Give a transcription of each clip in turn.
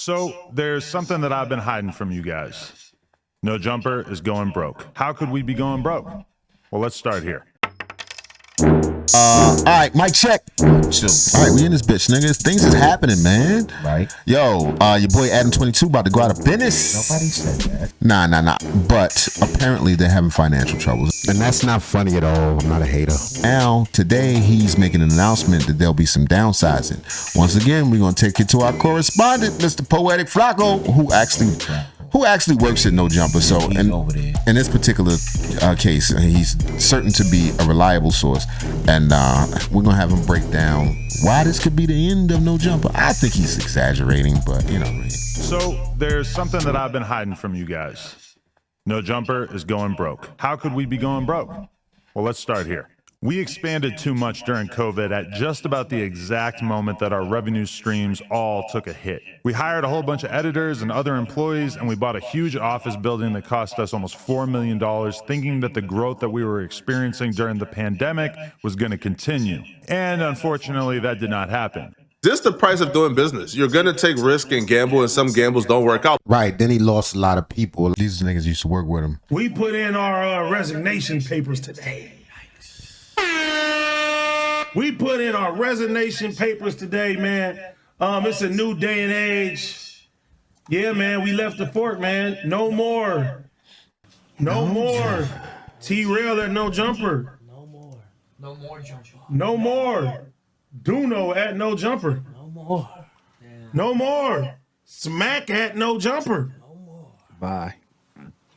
So there's something that I've been hiding from you guys. No Jumper is going broke. How could we be going broke? Well, let's start here. All right, mic check. 2. All right, we in this bitch, niggas. Things is happening, man. Right. Yo, your boy Adam22 about to go out of business. Nobody said that. Nah. But apparently they're having financial troubles. And that's not funny at all. I'm not a hater. Now, today, he's making an announcement that there'll be some downsizing. Once again, we're going to take it to our correspondent, Mr. Poetic Flacco, who actually works at No Jumper. So in this particular case, he's certain to be a reliable source. And we're going to have him break down why this could be the end of No Jumper. I think he's exaggerating, but you know. So there's something that I've been hiding from you guys. No Jumper is going broke. How could we be going broke? Well, let's start here. We expanded too much during COVID at just about the exact moment that our revenue streams all took a hit. We hired a whole bunch of editors and other employees, and we bought a huge office building that cost us almost $4 million, thinking that the growth that we were experiencing during the pandemic was going to continue. And unfortunately, that did not happen. This is the price of doing business. You're going to take risk and gamble, and some gambles don't work out. Right. Then he lost a lot of people. These niggas used to work with him. We put in our resignation papers today. We put in our resignation papers today, man. It's a new day and age. Yeah, man, we left the fort, man. No more. No more. T-Rail at No Jumper. No more. No more jumper. No more. Duno at No Jumper. No more. Yeah. No more. Smack at No Jumper. No more. Bye.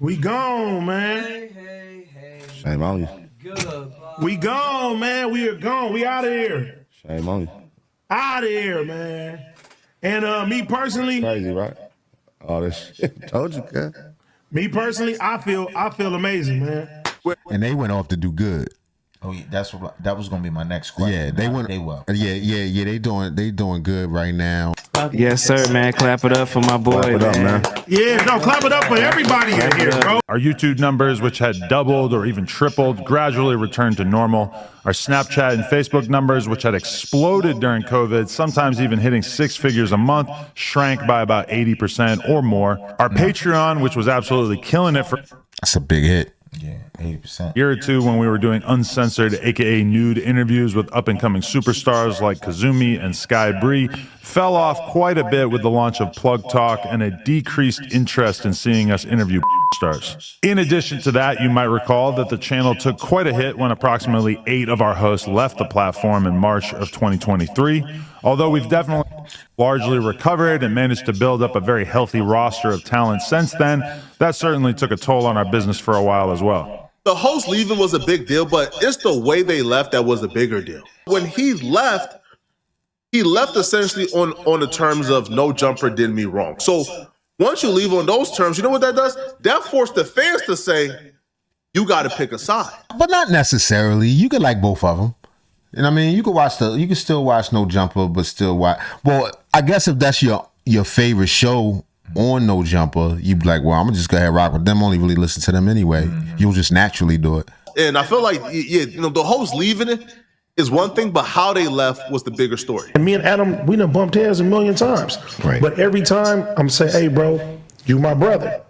We gone, man. Hey. Shame on you. Goodbye. We gone, man. We are gone. We out of here. Shame on you. Out of here, man. And me personally, Crazy, right? All this shit. Told you, cuz. me personally, I feel amazing, man. And they went off to do good. Oh, yeah, that was gonna be my next question. Yeah, they went. They will. Yeah. They doing good right now. Yes, sir, man. Clap it up for my boy, Clap it up, man. Yeah, no, clap it up for everybody in here, bro. Our YouTube numbers, which had doubled or even tripled, gradually returned to normal. Our Snapchat and Facebook numbers, which had exploded during COVID, sometimes even hitting 6 figures a month, shrank by about 80% or more. Our Patreon, which was absolutely killing it for That's a big hit. Yeah, 80%. a year or two when we were doing uncensored, aka nude interviews with up-and-coming superstars like Kazumi and Sky Bree, fell off quite a bit with the launch of Plug Talk and a decreased interest in seeing us interview stars. In addition to that, you might recall that the channel took quite a hit when approximately 8 of our hosts left the platform in March of 2023. Although we've definitely largely recovered and managed to build up a very healthy roster of talent since then, that certainly took a toll on our business for a while as well. The host leaving was a big deal, but it's the way they left that was a bigger deal. When he left essentially on the terms of No Jumper did me wrong. So once you leave on those terms, you know what that does? That forced the fans to say, you got to pick a side. But not necessarily. You could like both of them. And I mean, you can still watch No Jumper, but still watch. Well, I guess if that's your favorite show on No Jumper, you'd be like, well, I'm gonna just go ahead and rock with them. Only really listen to them anyway. You'll just naturally do it. And I feel like, the host leaving it is one thing, but how they left was the bigger story. And me and Adam, we done bumped heads a million times. Right. But every time I'm saying, hey, bro, you my brother.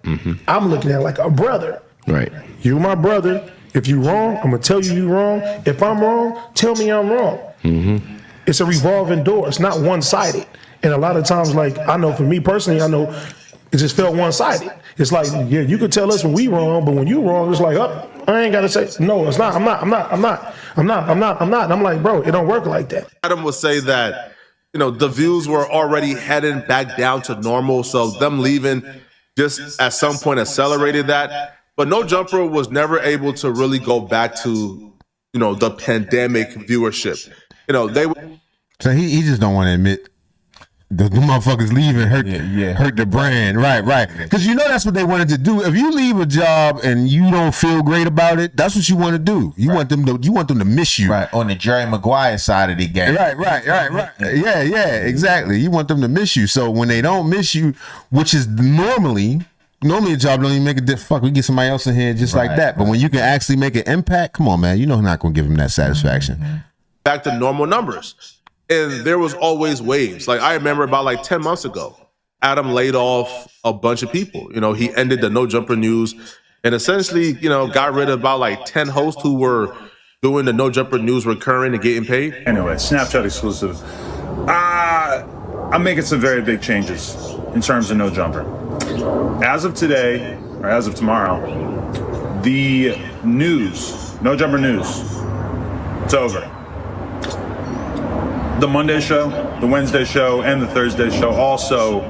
I'm looking at it like a brother. Right. You my brother. If you wrong, I'm gonna tell you wrong. If I'm wrong, tell me I'm wrong. It's a revolving door. It's not one-sided. And a lot of times, like, I know for me personally, I know it just felt one-sided. It's like, yeah, you could tell us when we wrong, but when you wrong, it's like, oh, I ain't gotta say, no, it's not. I'm not. And I'm like, bro, it don't work like that. Adam would say that, the views were already heading back down to normal. So them leaving just at some point accelerated that. But No Jumper was never able to really go back to, the pandemic viewership. So he just don't want to admit the motherfuckers leaving hurt the brand. Right. Because that's what they wanted to do. If you leave a job and you don't feel great about it, that's what you want to do. You want them to miss you. Right, on the Jerry Maguire side of the game. Right. Yeah, exactly. You want them to miss you. So when they don't miss you, which is normally a job don't even make a difference. Fuck, we get somebody else in here just like that. But when you can actually make an impact, come on, man. You're not going to give them that satisfaction. Back to normal numbers. And there was always waves. Like, I remember about 10 months ago, Adam laid off a bunch of people. You know, he ended the No Jumper News and essentially, you know, got rid of about like 10 hosts who were doing the No Jumper News recurring and getting paid. Anyway, Snapchat exclusive. I'm making some very big changes in terms of No Jumper. As of today, or as of tomorrow, the news, No Jumper News, it's over. The Monday show, the Wednesday show, and the Thursday show also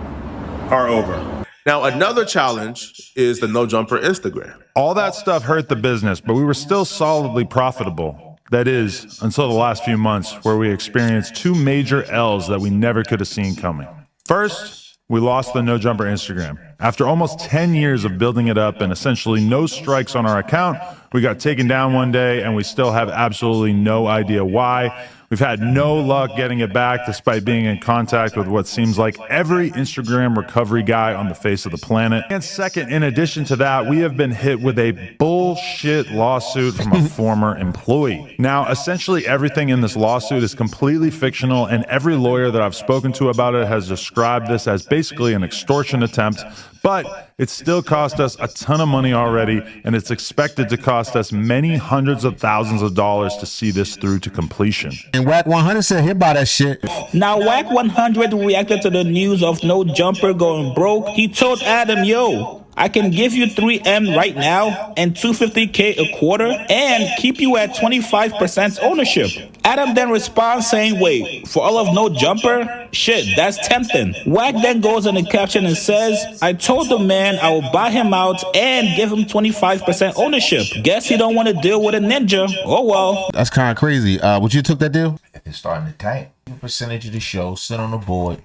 are over. Now, another challenge is the No Jumper Instagram. All that stuff hurt the business, but we were still solidly profitable. That is, until the last few months, where we experienced two major L's that we never could have seen coming. First, we lost the No Jumper Instagram. After almost 10 years of building it up and essentially no strikes on our account, we got taken down one day and we still have absolutely no idea why. We've had no luck getting it back despite being in contact with what seems like every Instagram recovery guy on the face of the planet. And second, in addition to that, we have been hit with a bullshit lawsuit from a former employee. Now, essentially everything in this lawsuit is completely fictional, and every lawyer that I've spoken to about it has described this as basically an extortion attempt. But it still cost us a ton of money already, and it's expected to cost us many hundreds of thousands of dollars to see this through to completion. And Wack 100 said he'll buy that shit. Now, Wack 100 reacted to the news of No Jumper going broke. He told Adam, yo, I can give you 3M right now and $250K a quarter and keep you at 25% ownership. Adam then responds saying, wait, for all of No Jumper? Shit, that's tempting. Wack then goes in the caption and says, I told the man I will buy him out and give him 25% ownership. Guess he don't want to deal with a ninja. Oh well. That's kind of crazy. Would you took that deal? It's starting to tank. Percentage of the show, sit on the board,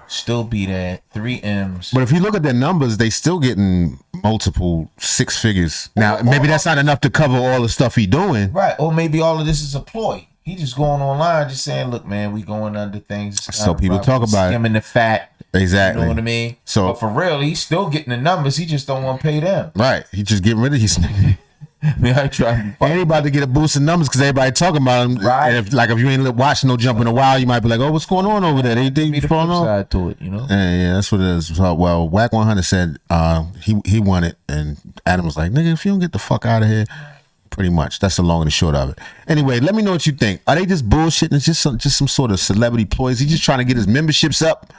still be there, 3 M's. But if you look at their numbers, they still getting multiple 6 figures. Now, maybe that's not enough to cover all the stuff he doing. Right, or maybe all of this is a ploy. He just going online, just saying, "Look, man, we going under things." So people talk about it. Skimming the fat. Exactly. You know what I mean? So, but for real, he's still getting the numbers. He just don't want to pay them. Right. He just getting rid of these. I mean, I try. Ain't about to get a boost in numbers because everybody talking about him. Right. And if you ain't watching No Jump in a while, you might be like, "Oh, what's going on over there?" They Be the flip going on. side to it, you know. Yeah, that's what it is. So, well, Wack 100 said he won it, and Adam was like, "Nigga, if you don't get the fuck out of here." Pretty much. That's the long and the short of it. Anyway, let me know what you think. Are they just bullshitting? It's just some sort of celebrity ploy. Is he just trying to get his memberships up?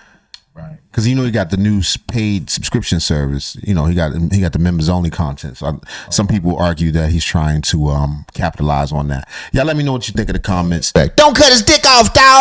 Right. Because he got the new paid subscription service. You know, he got the members only content. So some people argue that he's trying to capitalize on that. Y'all let me know what you think in the comments. Don't cut his dick off, dog.